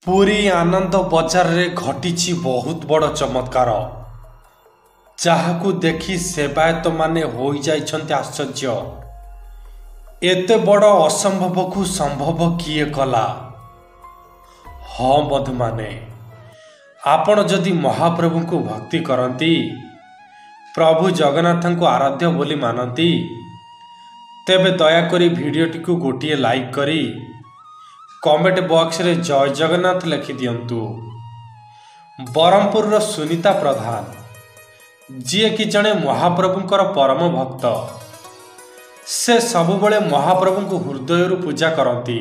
ପୁରୀ ଆନନ୍ଦ ବଜାରରେ ଘଟିଛି ବହୁତ ବଡ଼ ଚମତ୍କାର, ଯାହାକୁ ଦେଖି ସେବାୟତମାନେ ହୋଇଯାଇଛନ୍ତି ଆଶ୍ଚର୍ଯ୍ୟ। ଏତେ ବଡ଼ ଅସମ୍ଭବକୁ ସମ୍ଭବ କିଏ କଲା? ହଁ ବନ୍ଧୁମାନେ, ଆପଣ ଯଦି ମହାପ୍ରଭୁଙ୍କୁ ଭକ୍ତି କରନ୍ତି, ପ୍ରଭୁ ଜଗନ୍ନାଥଙ୍କୁ ଆରାଧ୍ୟ ବୋଲି ମାନନ୍ତି, ତେବେ ଦୟାକରି ଭିଡ଼ିଓଟିକୁ ଗୋଟିଏ ଲାଇକ୍ କରି କମେଣ୍ଟ ବକ୍ସରେ ଜୟ ଜଗନ୍ନାଥ ଲେଖିଦିଅନ୍ତୁ। ବ୍ରହ୍ମପୁରର ସୁନିତା ପ୍ରଧାନ, ଯିଏକି ଜଣେ ମହାପ୍ରଭୁଙ୍କର ପରମ ଭକ୍ତ, ସେ ସବୁବେଳେ ମହାପ୍ରଭୁଙ୍କୁ ହୃଦୟରୁ ପୂଜା କରନ୍ତି।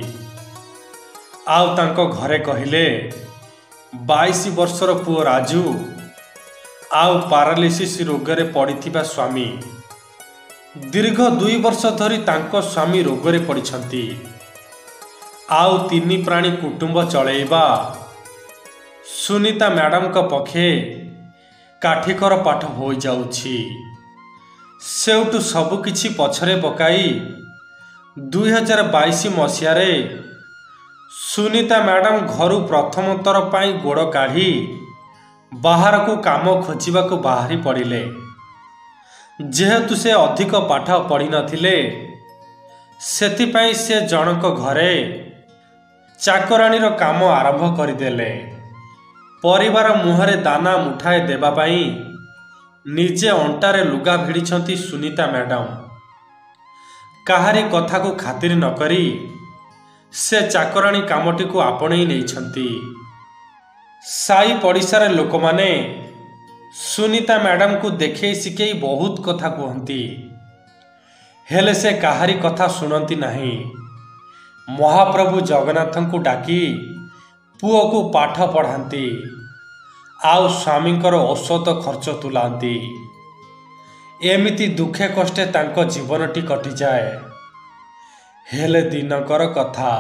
ଆଉ ତାଙ୍କ ଘରେ କହିଲେ 22 ବର୍ଷର ପୁଅ ରାଜୁ ଆଉ ପାରାଲିସିସ୍ ରୋଗରେ ପଡ଼ିଥିବା ସ୍ୱାମୀ। ଦୀର୍ଘ 2 ବର୍ଷ ଧରି ତାଙ୍କ ସ୍ୱାମୀ ରୋଗରେ ପଡ଼ିଛନ୍ତି। ଆଉ 3 ପ୍ରାଣୀ କୁଟୁମ୍ବ ଚଳେଇବା ସୁନିତା ମ୍ୟାଡ଼ାମଙ୍କ ପକ୍ଷେ କାଠିକର ପାଠ ହୋଇଯାଉଛି। ସେଉଠୁ ସବୁକିଛି ପଛରେ ପକାଇ 2022 ମସିହାରେ ସୁନିତା ମ୍ୟାଡ଼ାମ ଘରୁ ପ୍ରଥମ ଥର ପାଇଁ ଗୋଡ଼ କାଢ଼ି ବାହାରକୁ କାମ ଖୋଜିବାକୁ ବାହାରି ପଡ଼ିଲେ। ଯେହେତୁ ସେ ଅଧିକ ପାଠ ପଢ଼ିନଥିଲେ, ସେଥିପାଇଁ ସେ ଜଣଙ୍କ ଘରେ ଚାକରାଣୀର କାମ ଆରମ୍ଭ କରିଦେଲେ। ପରିବାର ମୁହଁରେ ଦାନା ମୁଠାଏ ଦେବା ପାଇଁ ନିଜେ ଅଣ୍ଟାରେ ଲୁଗା ଭିଡ଼ିଛନ୍ତି ସୁନିତା ମ୍ୟାଡ଼ାମ। କାହାରି କଥାକୁ ଖାତିର ନ କରି ସେ ଚାକରାଣୀ କାମଟିକୁ ଆପଣେଇ ନେଇଛନ୍ତି। ସାଇ ପଡ଼ିଶାର ଲୋକମାନେ ସୁନିତା ମ୍ୟାଡ଼ାମକୁ ଦେଖେଇ ଶିଖେଇ ବହୁତ କଥା କୁହନ୍ତି, ହେଲେ ସେ କାହାରି କଥା ଶୁଣନ୍ତି ନାହିଁ। ମହାପ୍ରଭୁ ଜଗନ୍ନାଥଙ୍କୁ ଡାକି ପୁଅକୁ ପାଠ ପଢ଼ାନ୍ତି, ଆଉ ସ୍ୱାମୀଙ୍କର ଔଷଧ ଖର୍ଚ୍ଚ ତୁଲାନ୍ତି। ଏମିତି ଦୁଃଖେ କଷ୍ଟେ ତାଙ୍କ ଜୀବନଟି କଟିଯାଏ। ହେଲେ ଦିନକର କଥା,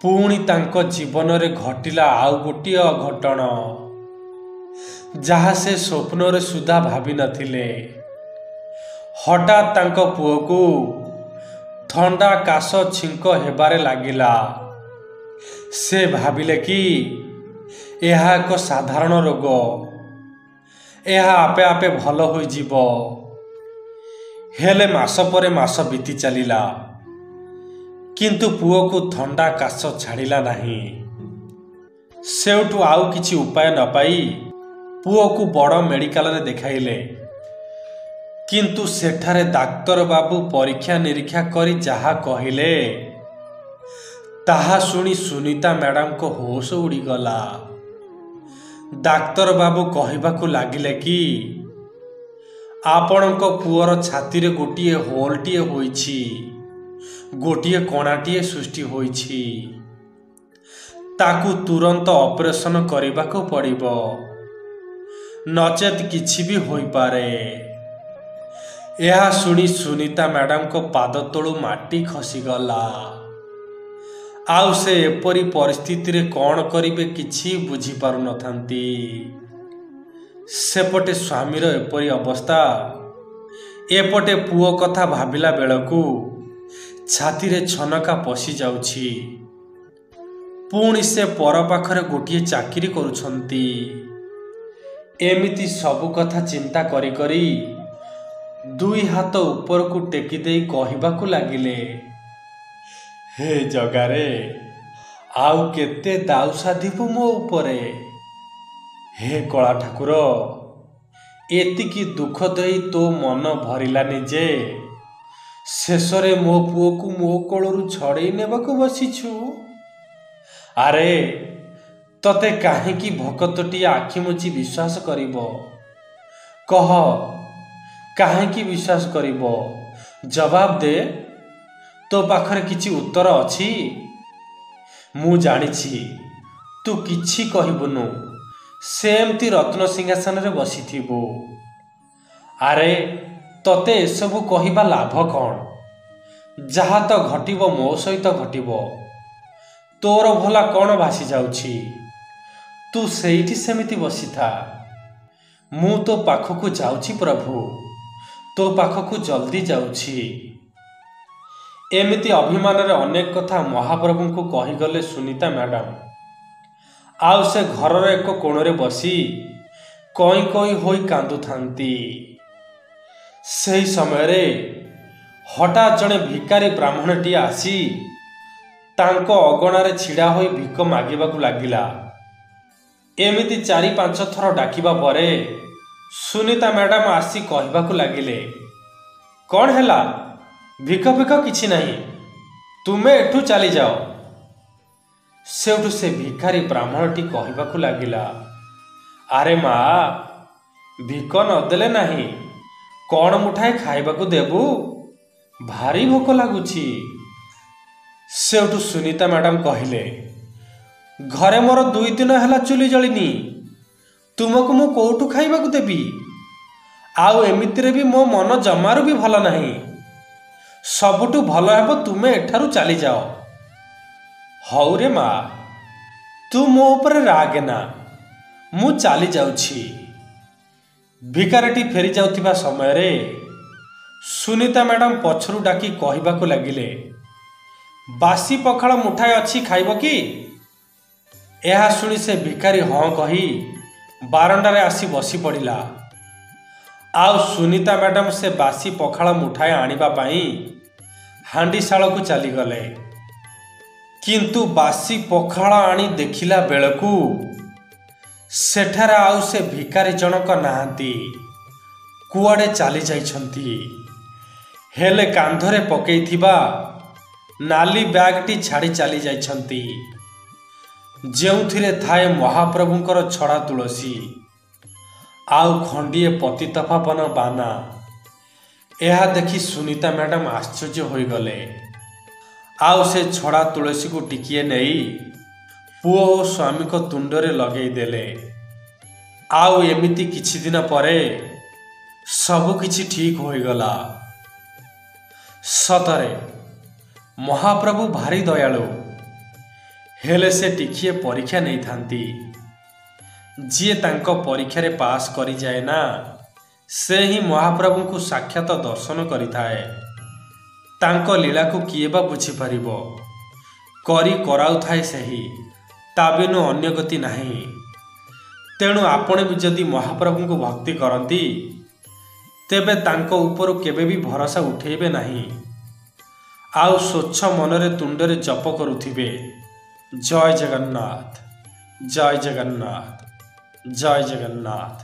ପୁଣି ତାଙ୍କ ଜୀବନରେ ଘଟିଲା ଆଉ ଗୋଟିଏ ଅଘଟଣ, ଯାହା ସେ ସ୍ୱପ୍ନରେ ସୁଦ୍ଧା ଭାବିନଥିଲେ। ହଠାତ୍ ତାଙ୍କ ପୁଅକୁ ଥଣ୍ଡା, କାଶ, ଛିଙ୍କ ହେବାରେ ଲାଗିଲା। ସେ ଭାବିଲେ କି ଏହା ଏକ ସାଧାରଣ ରୋଗ, ଏହା ଆପେ ଆପେ ଭଲ ହୋଇଯିବ। ହେଲେ ମାସ ପରେ ମାସ ବିତି ଚାଲିଲା, କିନ୍ତୁ ପୁଅକୁ ଥଣ୍ଡା କାଶ ଛାଡ଼ିଲା ନାହିଁ। ସେଉଠୁ ଆଉ କିଛି ଉପାୟ ନ ପାଇ ପୁଅକୁ ବଡ଼ ମେଡ଼ିକାଲରେ ଦେଖାଇଲେ। କିନ୍ତୁ ସେଠାରେ ଡାକ୍ତର ବାବୁ ପରୀକ୍ଷା ନିରୀକ୍ଷା କରି ଯାହା କହିଲେ, ତାହା ଶୁଣି ସୁନିତା ମ୍ୟାଡ଼ାମଙ୍କ ହୋସ ଉଡ଼ିଗଲା। ଡାକ୍ତର ବାବୁ କହିବାକୁ ଲାଗିଲେ କି ଆପଣଙ୍କ ପୁଅର ଛାତିରେ ଗୋଟିଏ ହୋଲଟିଏ ହୋଇଛି, ଗୋଟିଏ କଣାଟିଏ ସୃଷ୍ଟି ହୋଇଛି। ତାକୁ ତୁରନ୍ତ ଅପରେସନ କରିବାକୁ ପଡ଼ିବ, ନଚେତ୍ କିଛି ବି ହୋଇପାରେ। ଏହା ଶୁଣି ସୁନିତା ମ୍ୟାଡ଼ାମଙ୍କ ପାଦ ତଳୁ ମାଟି ଖସିଗଲା। ଆଉ ସେ ଏପରି ପରିସ୍ଥିତିରେ କ'ଣ କରିବେ କିଛି ବୁଝିପାରୁନଥାନ୍ତି। ସେପଟେ ସ୍ୱାମୀର ଏପରି ଅବସ୍ଥା, ଏପଟେ ପୁଅ କଥା ଭାବିଲା ବେଳକୁ ଛାତିରେ ଛନକା ପଶିଯାଉଛି। ପୁଣି ସେ ପର ପାଖରେ ଗୋଟିଏ ଚାକିରି କରୁଛନ୍ତି। ଏମିତି ସବୁ କଥା ଚିନ୍ତା କରି କରି 2 ହାତ ଉପରକୁ ଟେକି ଦେଇ କହିବାକୁ ଲାଗିଲେ, ହେ ଜଗାରେ, ଆଉ କେତେ ଦାଉ ସାଧିବୁ ମୋ ଉପରେ? ହେ କଳା ଠାକୁର, ଏତିକି ଦୁଃଖ ଦେଇ ତୋ ମନ ଭରିଲାନି ଯେ ଶେଷରେ ମୋ ପୁଅକୁ ମୋ କୋଳରୁ ଛଡ଼େଇ ନେବାକୁ ବସିଛୁ? ଆରେ ତତେ କାହିଁକି ଭକତଟିଏ ଆଖି ମୁଜି ବିଶ୍ୱାସ କରିବ? କହ, କାହିଁକି ବିଶ୍ୱାସ କରିବ? ଜବାବ ଦେ। ତୋ ପାଖରେ କିଛି ଉତ୍ତର ଅଛି? ମୁଁ ଜାଣିଛି ତୁ କିଛି କହିବୁନୁ, ସେମିତି ରତ୍ନ ସିଂହାସନରେ ବସିଥିବୁ। ଆରେ ତତେ ଏସବୁ କହିବା ଲାଭ କ'ଣ? ଯାହା ତ ଘଟିବ ମୋ ସହିତ ଘଟିବ। ତୋର ଭଲା କ'ଣ ଭାସି ଯାଉଛି? ତୁ ସେଇଠି ସେମିତି ବସିଥା। ମୁଁ ତୋ ପାଖକୁ ଯାଉଛି ପ୍ରଭୁ, ତୋ ପାଖକୁ ଜଲ୍ଦି ଯାଉଛି। ଏମିତି ଅଭିମାନରେ ଅନେକ କଥା ମହାପ୍ରଭୁଙ୍କୁ କହିଗଲେ ସୁନିତା ମ୍ୟାଡ଼ାମ। ଆଉ ସେ ଘରର ଏକ କୋଣରେ ବସି କଇଁ କଇଁ ହୋଇ କାନ୍ଦୁଥାନ୍ତି। ସେହି ସମୟରେ ହଠାତ୍ ଜଣେ ଭିକାରୀ ବ୍ରାହ୍ମଣଟିଏ ଆସି ତାଙ୍କ ଅଗଣାରେ ଛିଡ଼ା ହୋଇ ଭିକ ମାଗିବାକୁ ଲାଗିଲା। ଏମିତି 4-5 ଥର ଡାକିବା ପରେ ସୁନିତା ମ୍ୟାଡ଼ାମ ଆସି କହିବାକୁ ଲାଗିଲେ, କ'ଣ ହେଲା? ଭିକ ଫିକ କିଛି ନାହିଁ, ତୁମେ ଏଠୁ ଚାଲିଯାଅ। ସେଉଠୁ ସେ ଭିକାରୀ ବ୍ରାହ୍ମଣଟି କହିବାକୁ ଲାଗିଲା, ଆରେ ମା, ଭିକ ନଦେଲେ ନାହିଁ, କ'ଣ ମୁଠାଏ ଖାଇବାକୁ ଦେବୁ? ଭାରି ଭୋକ ଲାଗୁଛି। ସେଉଠୁ ସୁନିତା ମ୍ୟାଡ଼ାମ କହିଲେ, ଘରେ ମୋର 2 ଦିନ ହେଲା ଚୁଲି ଜଳିନି, ତୁମକୁ ମୁଁ କୋଉଠୁ ଖାଇବାକୁ ଦେବି? ଆଉ ଏମିତିରେ ବି ମୋ ମନ ଜମାରୁ ବି ଭଲ ନାହିଁ। ସବୁଠୁ ଭଲ ହେବ ତୁମେ ଏଠାରୁ ଚାଲିଯାଅ। ହଉରେ ମା, ତୁ ମୋ ଉପରେ ରାଗେନା, ମୁଁ ଚାଲି ଯାଉଛି। ଭିକାରୀଟି ଫେରି ଯାଉଥିବା ସମୟରେ ସୁନିତା ମ୍ୟାଡ଼ାମ ପଛରୁ ଡାକି କହିବାକୁ ଲାଗିଲେ, ବାସି ପଖାଳ ମୁଠାଏ ଅଛି, ଖାଇବ କି? ଏହା ଶୁଣି ସେ ଭିକାରୀ ହଁ କହି ବାରଣ୍ଡାରେ ଆସି ବସି ପଡ଼ିଲା। ଆଉ ସୁନିତା ମ୍ୟାଡ଼ାମ ସେ ବାସି ପଖାଳ ମୁଠାଏ ଆଣିବା ପାଇଁ ହାଣ୍ଡିଶାଳକୁ ଚାଲିଗଲେ। କିନ୍ତୁ ବାସି ପଖାଳ ଆଣି ଦେଖିଲା ବେଳକୁ ସେଠାରେ ଆଉ ସେ ଭିକାରୀ ଜଣକ ନାହାନ୍ତି, କୁଆଡ଼େ ଚାଲି ଯାଇଛନ୍ତି। ହେଲେ କାନ୍ଧରେ ପକେଇଥିବା ନାଲି ବ୍ୟାଗଟି ଛାଡ଼ି ଚାଲି ଯାଇଛନ୍ତି, ଯେଉଁଥିରେ ଥାଏ ମହାପ୍ରଭୁଙ୍କର ଛଡ଼ା ତୁଳସୀ ଆଉ ଖଣ୍ଡିଏ ପତିତପାବନ ବାନା। ଏହା ଦେଖି ସୁନିତା ମ୍ୟାଡ଼ାମ ଆଶ୍ଚର୍ଯ୍ୟ ହୋଇଗଲେ। ଆଉ ସେ ଛଡ଼ା ତୁଳସୀକୁ ଟିକିଏ ନେଇ ପୁଅ ଓ ସ୍ୱାମୀଙ୍କ ତୁଣ୍ଡରେ ଲଗେଇ ଦେଲେ। ଆଉ ଏମିତି କିଛି ଦିନ ପରେ ସବୁ କିଛି ଠିକ୍ ହୋଇଗଲା। ସତରେ ମହାପ୍ରଭୁ ଭାରି ଦୟାଳୁ। ହେଲେ ସେ ଟିକିଏ ପରୀକ୍ଷା ନେଇଥାନ୍ତି। ଯିଏ ତାଙ୍କ ପରୀକ୍ଷାରେ ପାସ୍ କରିଯାଏ ନା, ସେ ହିଁ ମହାପ୍ରଭୁଙ୍କୁ ସାକ୍ଷାତ ଦର୍ଶନ କରିଥାଏ। ତାଙ୍କ ଲୀଳାକୁ କିଏ ବା ବୁଝିପାରିବ? କରି କରାଉଥାଏ ସେହି, ତା ବିନୁ ଅନ୍ୟ ଗତି ନାହିଁ। ତେଣୁ ଆପଣ ବି ଯଦି ମହାପ୍ରଭୁଙ୍କୁ ଭକ୍ତି କରନ୍ତି, ତେବେ ତାଙ୍କ ଉପରୁ କେବେ ବି ଭରସା ଉଠେଇବେ ନାହିଁ। ଆଉ ସ୍ୱଚ୍ଛ ମନରେ ତୁଣ୍ଡରେ ଜପ କରୁଥିବେ, ଜୟ ଜଗନ୍ନାଥ, ଜୟ ଜଗନ୍ନାଥ, ଜୟ ଜଗନ୍ନାଥ।